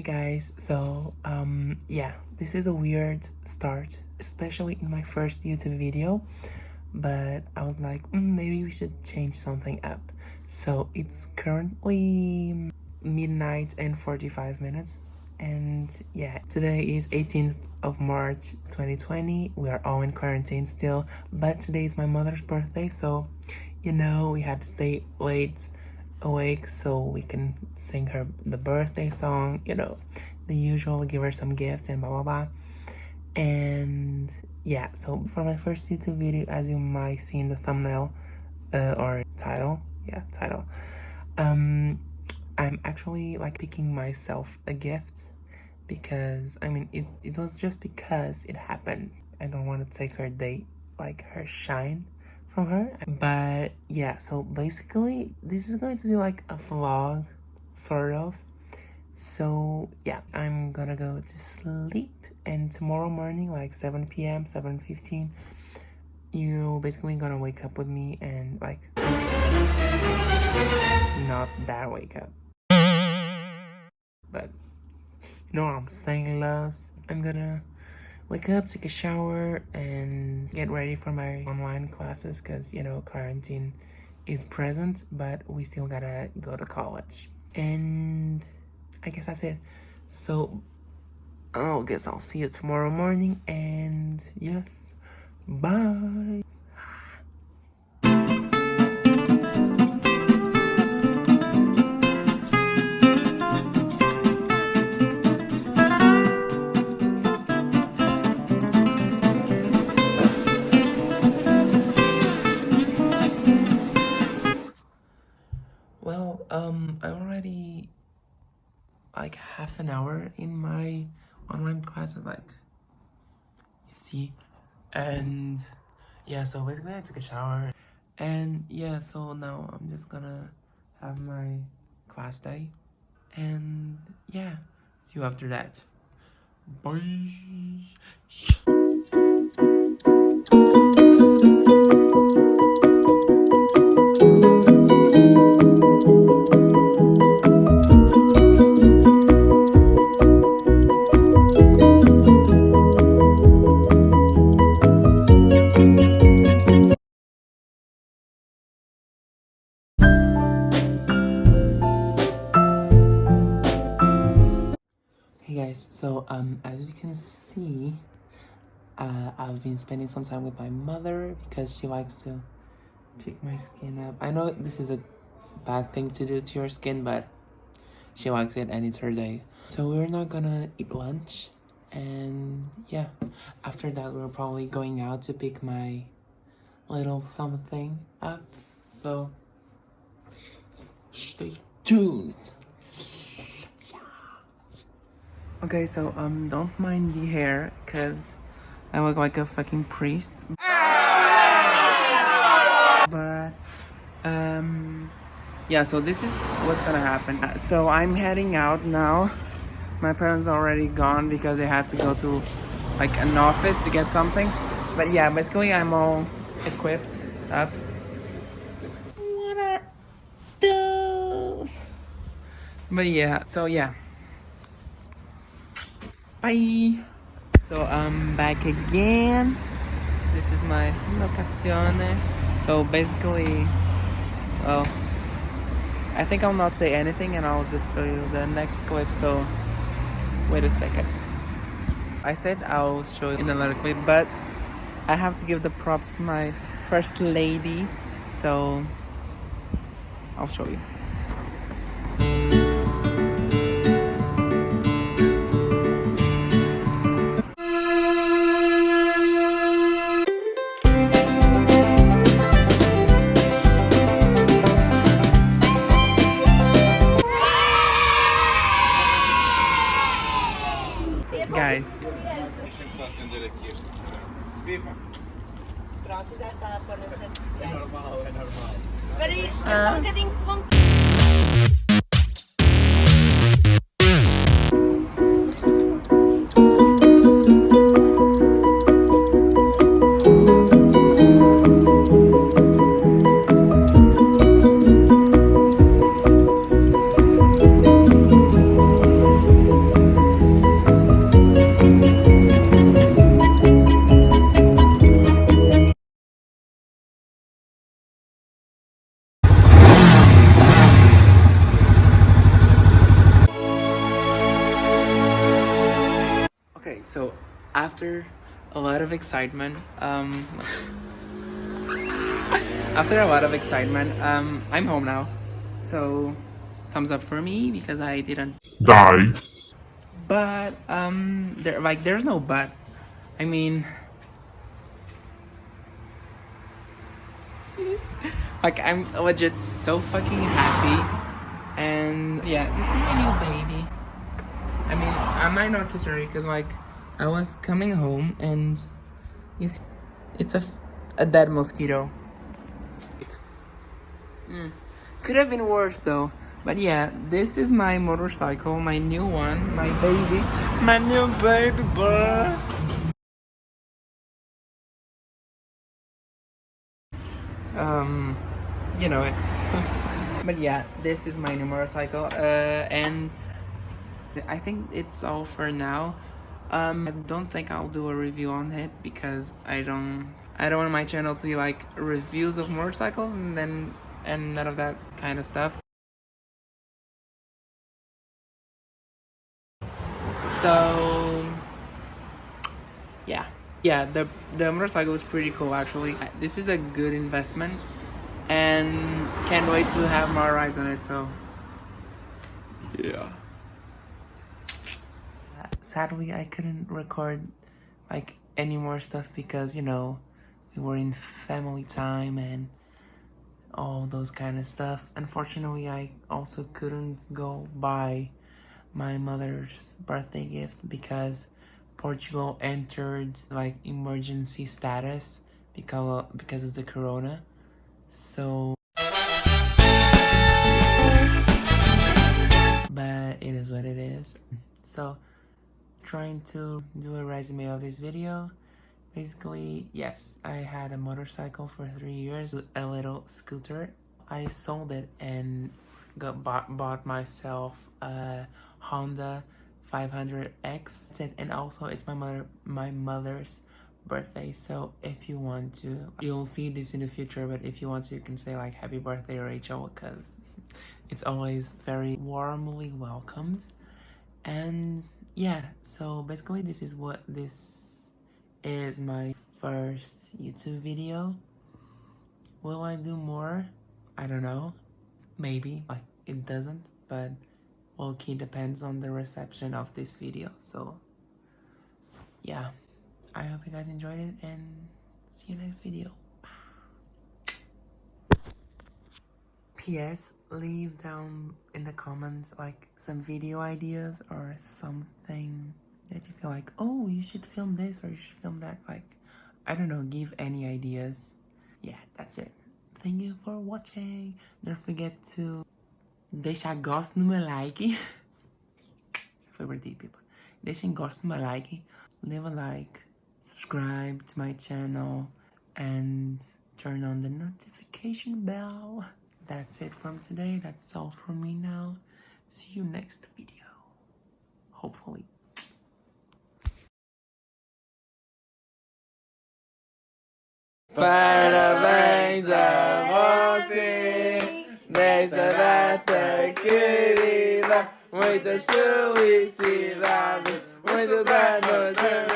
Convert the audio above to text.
guys. So yeah, this is a weird start, especially in my first YouTube video, but I was like, maybe we should change something up. So it's currently midnight and 45 minutes, and yeah, today is 18th of March 2020. We are all in quarantine still, but today is my mother's birthday, so we had to stay late awake so we can sing her the birthday song, the usual, give her some gifts and blah blah blah. And yeah, so for my first YouTube video, as you might see in the thumbnail or title, I'm actually like picking myself a gift because it was just because it happened. I don't want to take her date, like her shine from her. But yeah, so basically this is going to be like a vlog, sort of. So yeah, I'm gonna go to sleep, and tomorrow morning, like 7 p.m, 7:15, you're basically gonna wake up with me, and like, not that wake up, but you know what I'm saying, loves. I'm gonna wake up, take a shower, and get ready for my online classes because, quarantine is present, but we still gotta go to college. And I guess that's it. So I guess I'll see you tomorrow morning, and yes, bye. Well, I'm already like half an hour in my online classes, like, you see. And yeah, so basically I took a shower, and yeah, so now I'm just gonna have my class day, and yeah, see you after that. Bye. Hey guys, so as you can see, I've been spending some time with my mother because she likes to pick my skin up. I know this is a bad thing to do to your skin, but she likes it and it's her day. So we're not gonna eat lunch, and yeah, after that we're probably going out to pick my little something up. So stay tuned. Okay, so don't mind the hair because I look like a fucking priest. But yeah, so this is what's gonna happen. So I'm heading out now. My parents are already gone because they had to go to like an office to get something. But yeah, basically I'm all equipped up. What are those? But yeah, so yeah. Bye. So I'm back again. This is my locazione. So basically, well, I think I'll not say anything and I'll just show you the next clip. So wait a second. I said I'll show you in another clip, but I have to give the props to my first lady. So I'll show you. Guys. So after a lot of excitement, I'm home now. So thumbs up for me because I didn't Die. but there's no but. I mean, like I'm legit so fucking happy. And yeah, this is my new baby. I mean, I might not kiss her because like I was coming home and you see, it's a dead mosquito. Could have been worse though. But yeah, this is my motorcycle, my new one, my baby, my new baby boy. You know it. But yeah, this is my new motorcycle, and I think it's all for now. I don't think I'll do a review on it because I don't want my channel to be like reviews of motorcycles and none of that kind of stuff. So yeah, the motorcycle is pretty cool actually. This is a good investment, and can't wait to have more rides on it. So yeah. Sadly, I couldn't record like any more stuff because we were in family time and all those kind of stuff. Unfortunately, I also couldn't go buy my mother's birthday gift because Portugal entered like emergency status because of the corona. So but it is what it is. So trying to do a resume of this video. Basically, yes, I had a motorcycle for 3 years, a little scooter. I sold it and bought myself a Honda 500X, and also it's my mother's birthday. So if you want to, you'll see this in the future, but if you want to, you can say like happy birthday Rachel, because it's always very warmly welcomed. And yeah, so basically this is my first YouTube video. Will I do more? I don't know. Maybe. Like, it doesn't, but okay, depends on the reception of this video. So yeah, I hope you guys enjoyed it and see you next video. PS, leave down in the comments like some video ideas or something that you feel like, oh, you should film this or you should film that. Like, I don't know, give any ideas. Yeah, that's it. Thank you for watching. Don't forget to deixar gosto no meu like. Favorite people. Deixem gosto no meu like. Leave a like. Subscribe to my channel. And turn on the notification bell. That's it from today. That's all from me now. See you next video. Hopefully. Parabéns a você nesta data querida. Muitas felicidades, muitos anos de